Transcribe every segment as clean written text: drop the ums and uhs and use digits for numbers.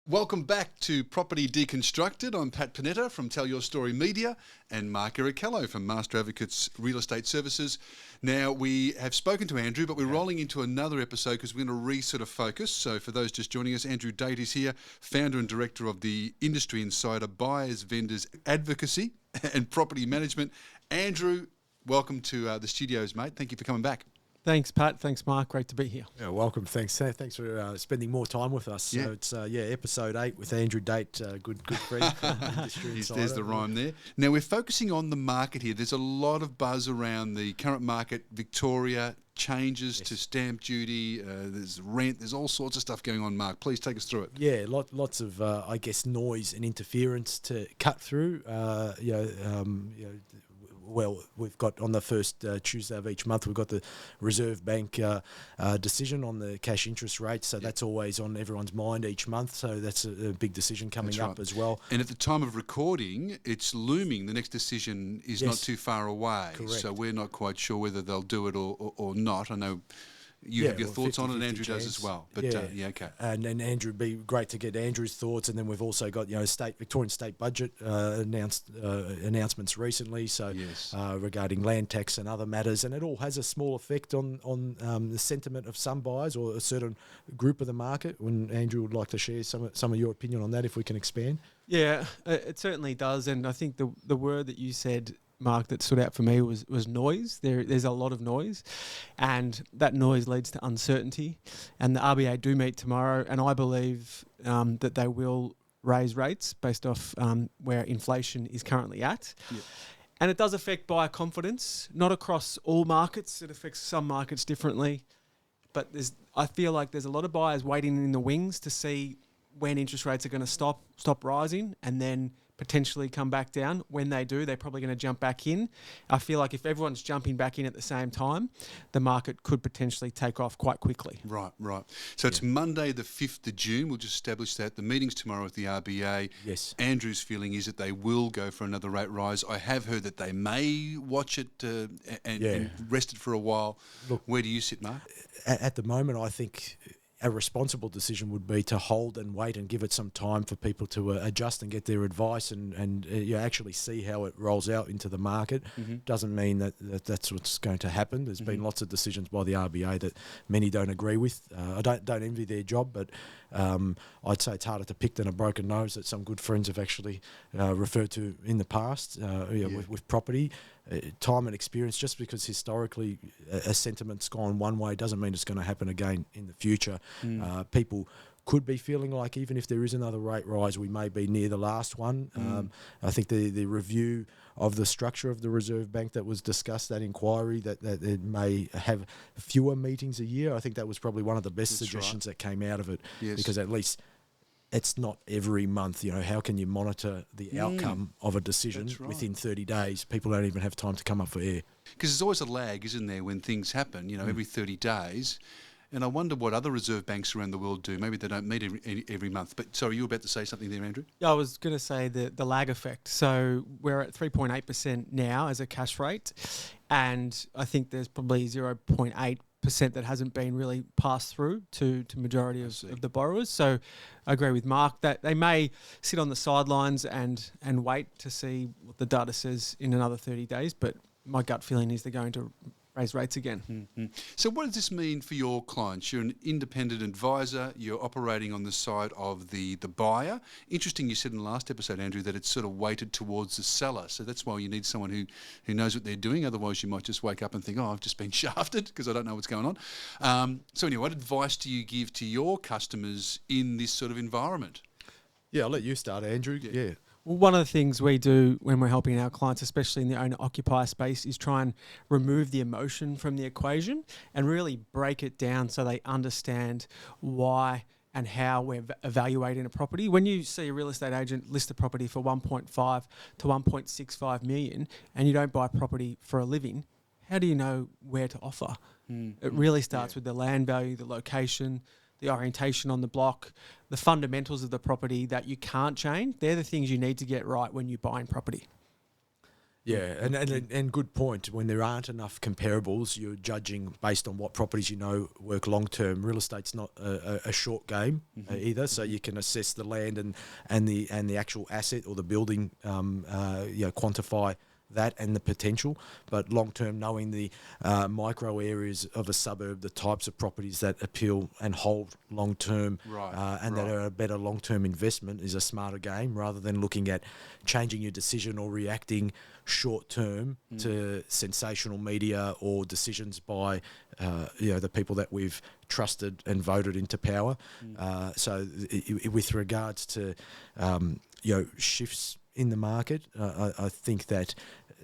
Welcome back to Property Deconstructed. I'm Pat Panetta from Tell Your Story Media and Mark Erichello from Master Advocates Real Estate Services. Now, we have spoken to Andrew, but we're rolling into another episode because we're going to focus. So for those just joining us, Andrew Date is here, founder and director of the Industry Insider Buyers, Vendors Advocacy and Property Management. Andrew, welcome to the studios, mate. Thank you for coming back. Thanks, Pat. Thanks, Mark. Great to be here. Yeah, welcome. Thanks. Thanks for spending more time with us. Yeah. So it's episode 8 with Andrew Date, good friend. From Industry Insider. There's the rhyme there. Now we're focusing on the market here. There's a lot of buzz around the current market, Victoria, changes to stamp duty. There's rent. There's all sorts of stuff going on. Mark, please take us through it. Yeah, lots of noise and interference to cut through. Well, we've got on the first Tuesday of each month, we've got the Reserve Bank decision on the cash interest rate. So that's always on everyone's mind each month. So that's a big decision coming up as well. And at the time of recording, it's looming. The next decision is not too far away. Correct. So we're not quite sure whether they'll do it or not. I know you have your thoughts on it, and Andrew does as well. But okay. And then Andrew, it'd be great to get Andrew's thoughts. And then we've also got Victorian state budget announcements recently. So regarding land tax and other matters, and it all has a small effect on the sentiment of some buyers or a certain group of the market. When Andrew would like to share some of your opinion on that, if we can expand. Yeah, it certainly does. And I think the word that you said, Mark, that stood out for me was noise. There's a lot of noise, and that noise leads to uncertainty. And the RBA do meet tomorrow, and I believe that they will raise rates based off where inflation is currently at. Yeah. And it does affect buyer confidence, not across all markets. It affects some markets differently. But I feel like there's a lot of buyers waiting in the wings to see when interest rates are going to stop rising and then potentially come back down. When they do, they're probably going to jump back in. I feel like if everyone's jumping back in at the same time, the market could potentially take off quite quickly. Right. So it's Monday the 5th of June. We'll just establish that. The meeting's tomorrow with the RBA. Yes. Andrew's feeling is that they will go for another rate rise. I have heard that they may watch it and rest it for a while. Look, where do you sit, Mark? At the moment, I think a responsible decision would be to hold and wait and give it some time for people to adjust and get their advice and actually see how it rolls out into the market. Mm-hmm. Doesn't mean that's what's going to happen. There's been lots of decisions by the RBA that many don't agree with. I don't envy their job, but I'd say it's harder to pick than a broken nose that some good friends have actually referred to in the past with property. Time and experience, just because historically a sentiment's gone one way doesn't mean it's going to happen again in the future. People could be feeling like even if there is another rate rise, we may be near the last one. I think the review of the structure of the Reserve Bank that was discussed, that inquiry, that it may have fewer meetings a year, I think that was probably one of the best suggestions that came out of it, because at least it's not every month. How can you monitor the outcome of a decision within 30 days? People don't even have time to come up for air. Because there's always a lag, isn't there, when things happen, every 30 days. And I wonder what other reserve banks around the world do. Maybe they don't meet every month. But sorry, you were about to say something there, Andrew? Yeah, I was going to say the lag effect. So we're at 3.8% now as a cash rate. And I think there's probably 0.8% that hasn't been really passed through to majority of the borrowers. So I agree with Mark that they may sit on the sidelines and wait to see what the data says in another 30 days. But my gut feeling is they're going to raise rates again. Mm-hmm. So what does this mean for your clients? You're an independent advisor. You're operating on the side of the buyer. Interesting, you said in the last episode, Andrew, that it's sort of weighted towards the seller. So that's why you need someone who knows what they're doing. Otherwise, you might just wake up and think, I've just been shafted because I don't know what's going on. So anyway, what advice do you give to your customers in this sort of environment? Yeah, I'll let you start, Andrew. Yeah. Well, one of the things we do when we're helping our clients, especially in the owner-occupier space, is try and remove the emotion from the equation and really break it down so they understand why and how we're evaluating a property. When you see a real estate agent list a property for 1.5 to 1.65 million and you don't buy property for a living, how do you know where to offer? It really starts with the land value, the location, the orientation on the block, the fundamentals of the property that you can't change. They're the things you need to get right when you're buying property. Yeah, and good point. When there aren't enough comparables, you're judging based on what properties you know work long term. Real estate's not a short game either, so you can assess the land and the actual asset or the building, quantify that and the potential, but long term, knowing the micro areas of a suburb, the types of properties that appeal and hold long term, that are a better long term investment is a smarter game rather than looking at changing your decision or reacting short term to sensational media or decisions by the people that we've trusted and voted into power. With regards to shifts in the market, I think that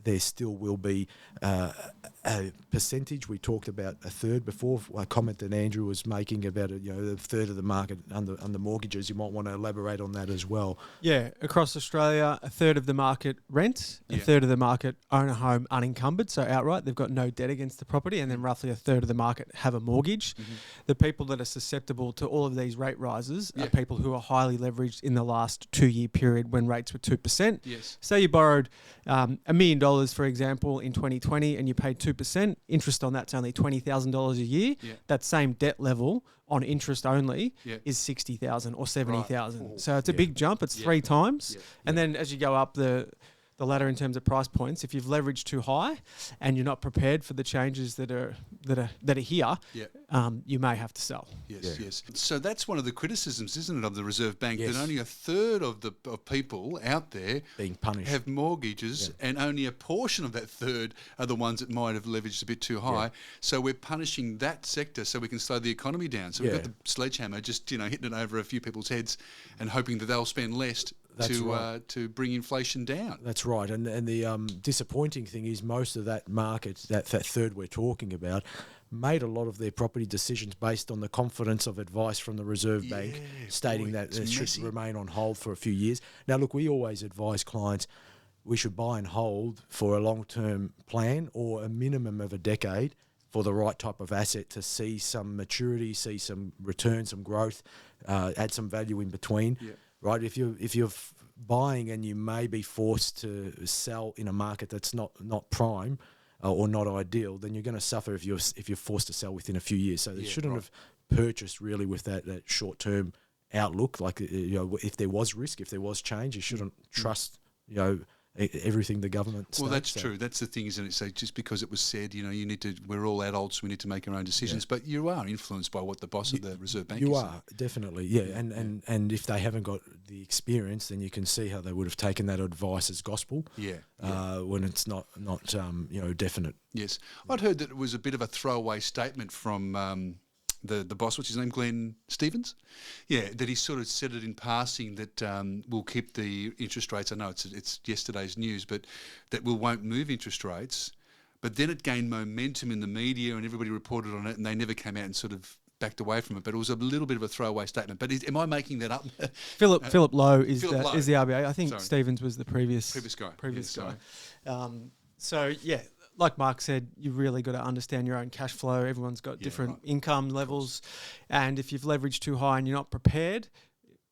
there still will be a percentage. We talked about a third before. A comment that Andrew was making about a third of the market under mortgages. You might want to elaborate on that as well. Yeah, across Australia, a third of the market rents, a third of the market own a home unencumbered, so outright, they've got no debt against the property, and then roughly a third of the market have a mortgage. The people that are susceptible to all of these rate rises are people who are highly leveraged in the last 2-year period when rates were 2%. Yes. So you borrowed $1 million, for example, in 2020, and you paid 2%. Interest on that's only $20,000 a year. Yeah. That same debt level on interest only is $60,000 or $70,000. Right. So it's a big jump. It's 3 times. Yeah. And then as you go up the ladder in terms of price points, if you've leveraged too high and you're not prepared for the changes that are here, you may have to sell. Yes. So that's one of the criticisms, isn't it, of the Reserve Bank, Yes. that only a third of people out there Being punished have mortgages, and only a portion of that third are the ones that might have leveraged a bit too high. So we're punishing that sector so we can slow the economy down. So we've got the sledgehammer just hitting it over a few people's heads and hoping that they'll spend less to bring inflation down. That's right, and the disappointing thing is most of that market, that third we're talking about, made a lot of their property decisions based on the confidence of advice from the Reserve Bank stating that it should remain on hold for a few years. Now, look, we always advise clients we should buy and hold for a long-term plan or a minimum of a decade for the right type of asset to see some maturity, see some return, some growth, add some value in between. Yeah. Right, if you're buying and you may be forced to sell in a market that's not prime or not ideal, then you're going to suffer if you're forced to sell within a few years. So they shouldn't have purchased really with that short term outlook. Like if there was risk, if there was change, you shouldn't trust everything the government states. Well, that's true. That's the thing, isn't it? So just because it was said, you need to, we're all adults, we need to make our own decisions, but you are influenced by what the boss of the Reserve Bank is. You are, definitely, and if they haven't got the experience, then you can see how they would have taken that advice as gospel when it's not definite. Yes. I'd heard that it was a bit of a throwaway statement from the boss, what's his name, Glenn Stevens? Yeah, that he sort of said it in passing that we'll keep the interest rates. I know it's yesterday's news, but that we won't move interest rates. But then it gained momentum in the media and everybody reported on it, and they never came out and sort of backed away from it. But it was a little bit of a throwaway statement. But am I making that up? Philip Lowe is the RBA. I think Sorry. Stevens was the previous guy. So, yeah. Like Mark said, you've really got to understand your own cash flow. Everyone's got different income levels. And if you've leveraged too high and you're not prepared,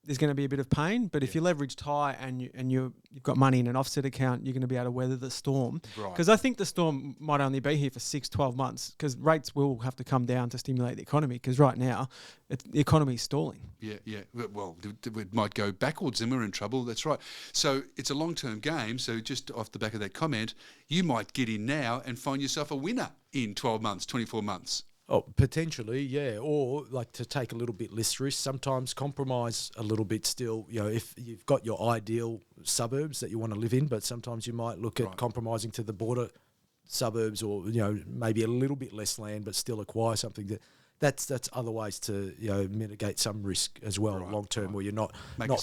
there's going to be a bit of pain. But if you're leveraged high and you've got money in an offset account, you're going to be able to weather the storm. Because I think the storm might only be here for 6-12 months because rates will have to come down to stimulate the economy because right now the economy is stalling. Yeah. Well, it might go backwards and we're in trouble. That's right. So it's a long-term game. So just off the back of that comment, you might get in now and find yourself a winner in 12 months, 24 months. Oh, potentially, yeah. Or like to take a little bit less risk, sometimes compromise a little bit still. If you've got your ideal suburbs that you want to live in, but sometimes you might look at compromising to the border suburbs or, maybe a little bit less land, but still acquire something that's other ways to, mitigate some risk as well long term where you're not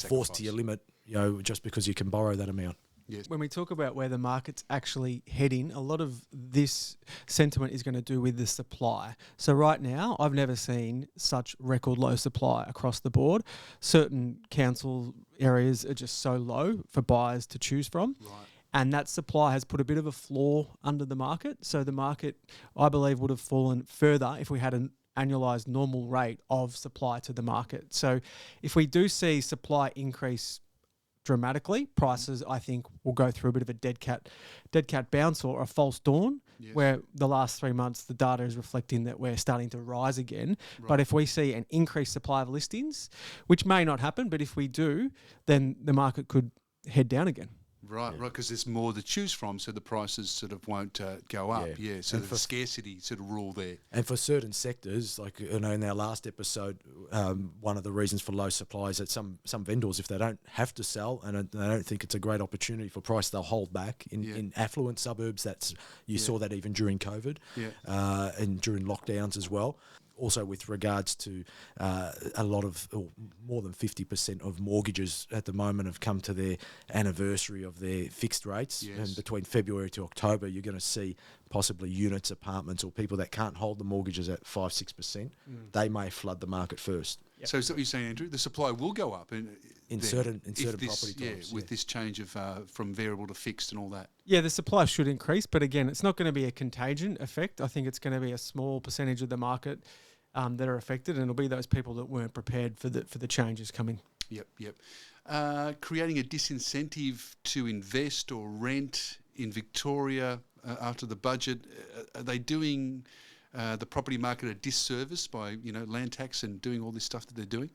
forced to your limit, just because you can borrow that amount. Yes. When we talk about where the market's actually heading, a lot of this sentiment is going to do with the supply. So right now, I've never seen such record low supply across the board. Certain council areas are just so low for buyers to choose from. Right. And that supply has put a bit of a floor under the market. So the market, I believe, would have fallen further if we had an annualized normal rate of supply to the market. So if we do see supply increase dramatically, prices I think will go through a bit of a dead cat bounce or a false dawn, Yes. where the last 3 months the data is reflecting that we're starting to rise again. Right. But if we see an increased supply of listings, which may not happen, but if we do, then the market could head down again. Right, right, because there's more to choose from, so the prices sort of won't go up. Yeah. Yeah, so And the for- scarcity sort of rule there. And for certain sectors, like in our last episode, one of the reasons for low supply is that some vendors, if they don't have to sell and they don't think it's a great opportunity for price, they'll hold back. In affluent suburbs, you saw that even during COVID, and during lockdowns as well. Also, with regards to a lot of, or more than 50% of mortgages at the moment have come to their anniversary of their fixed rates. Yes. And between February to October, you're going to see possibly units, apartments, or people that can't hold the mortgages at 5-6%. They may flood the market first. So is that what you're saying, Andrew? The supply will go up In certain property types. with this change of from variable to fixed and all that. Yeah, the supply should increase, but again, it's not going to be a contagion effect. I think it's going to be a small percentage of the market that are affected, and it'll be those people that weren't prepared for the changes coming. Yep. Creating a disincentive to invest or rent in Victoria after the budget. Are they doing the property market a disservice by land tax and doing all this stuff that they're doing?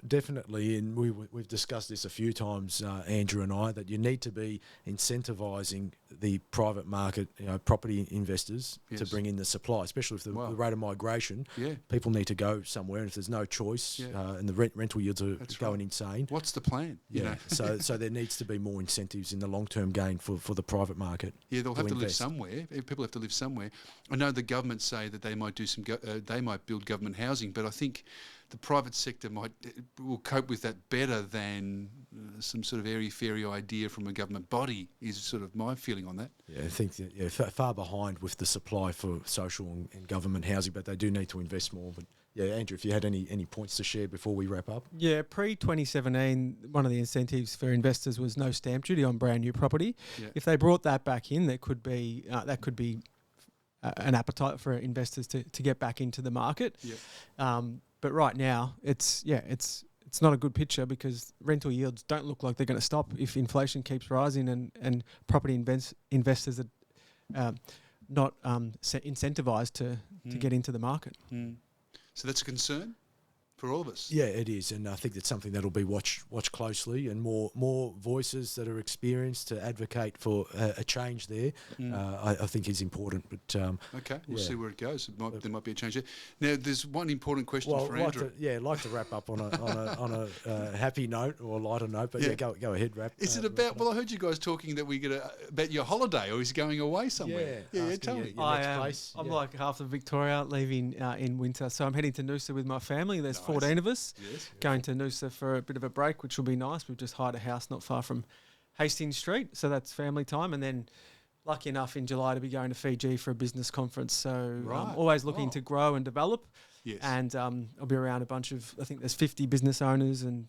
Definitely, and we've discussed this a few times, Andrew and I, that you need to be incentivising the private market, property investors to bring in the supply, especially with the rate of migration. Yeah. People need to go somewhere, and if there's no choice, and the rental yields are going insane. What's the plan? So there needs to be more incentives in the long-term gain for the private market. Yeah, they'll have to live invest. somewhere. People have to live somewhere. I know the government say that they might do they might build government housing, but I think the private sector will cope with that better than some sort of airy-fairy idea from a government body, is sort of my feeling on that. Yeah, I think that, far behind with the supply for social and government housing, but they do need to invest more. But yeah, Andrew, if you had any points to share before we wrap up. Yeah, pre-2017, one of the incentives for investors was no stamp duty on brand new property. Yeah. If they brought that back in, there could be an appetite for investors to get back into the market. Yeah. But right now, it's not a good picture because rental yields don't look like they're going to stop if inflation keeps rising and property investors are not incentivised to get into the market. So that's a concern for all of us. Yeah, it is, and I think that's something that'll be watched closely, and more voices that are experienced to advocate for a change there. I think is important. But Okay, we'll see where it goes. There might be a change there. Now, there's one important question for Andrew. I'd like to wrap up on a happy note or a lighter note. But go ahead, wrap. Is it about? Well, I heard you guys talking that about your holiday, or is going away somewhere? Yeah. Tell me. I'm like half of Victoria, leaving in winter, so I'm heading to Noosa with my family. There's 14 of us going to Noosa for a bit of a break, which will be nice. We've just hired a house not far from Hastings Street, so that's family time. And then lucky enough in July to be going to Fiji for a business conference. So always looking to grow and develop. Yes. And I'll be around a bunch of, I think there's 50 business owners, and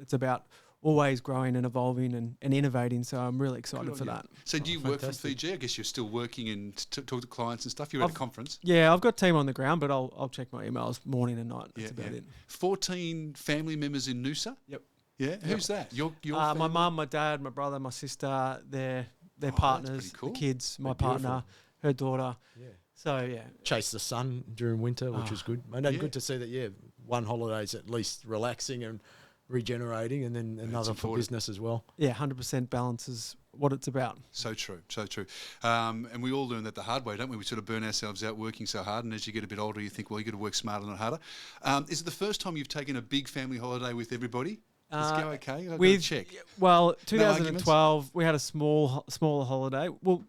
it's about always growing and evolving and innovating. So I'm really excited for that. So do you work from Fiji? I guess you're still working and talk to clients and stuff. You're at a conference. Yeah, I've got a team on the ground, but I'll check my emails morning and night. That's about it. 14 family members in Noosa? Yep. Yeah? Who's that? Your my mum, my dad, my brother, my sister, their partners, cool. the kids, my partner, her daughter. Yeah. So, chase the sun during winter, which is good. And good to see that, one holiday's at least relaxing and regenerating, and then another for business as well. Yeah, 100% balance is what it's about. So true. And we all learn that the hard way, don't we? We sort of burn ourselves out working so hard, and as you get a bit older, you think, well, you've got to work smarter, not harder. Is it the first time you've taken a big family holiday with everybody? Does it go okay? I've got to check. Well, 2012, we had a smaller holiday. Well,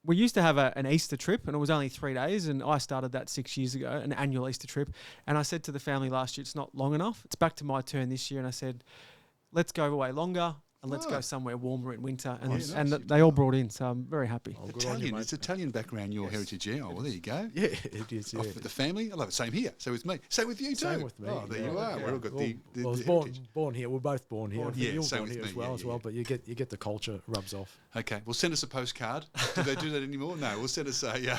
we used to have an Easter trip, and it was only 3 days, and I started that 6 years ago, an annual Easter trip. And I said to the family last year, it's not long enough. It's back to my turn this year, and I said, let's go away longer. and let's go somewhere warmer in winter. And, nice. and they all brought in, so I'm very happy. Oh, good on you, Italian. mate. It's Italian background, your heritage. Yeah. Oh, well, there you go. Yeah, it is. Yeah. Off with the family. I love it. Same here. So with me. Same with you too. Same with me. Oh, there you Yeah. are. We've all got the I was heritage. born here. We're both born here. Yeah, You're same born with here me. as well, Yeah. but you get the culture rubs off. Okay, well, send us a postcard. Do they do that anymore? No, we'll send us a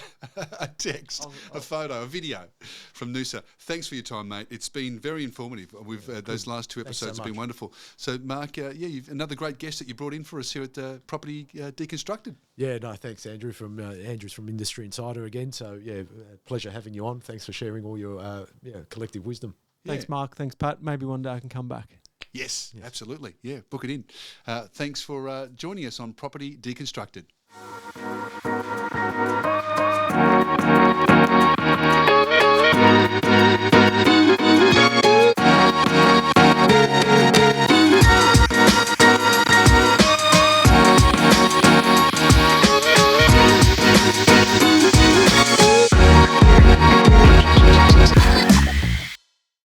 text, a photo, a video from Noosa. Thanks for your time, mate. It's been very informative. We've those last 2 Thanks so episodes have been much. wonderful. So, Mark, you've another great guest that you brought in for us here at Property Deconstructed. Yeah, no, thanks, Andrew. Andrew's from Industry Insider again. So yeah, pleasure having you on. Thanks for sharing all your collective wisdom. Thanks, Mark. Thanks, Pat. Maybe one day I can come back. Yes, absolutely. Yeah, book it in. Thanks for joining us on Property Deconstructed.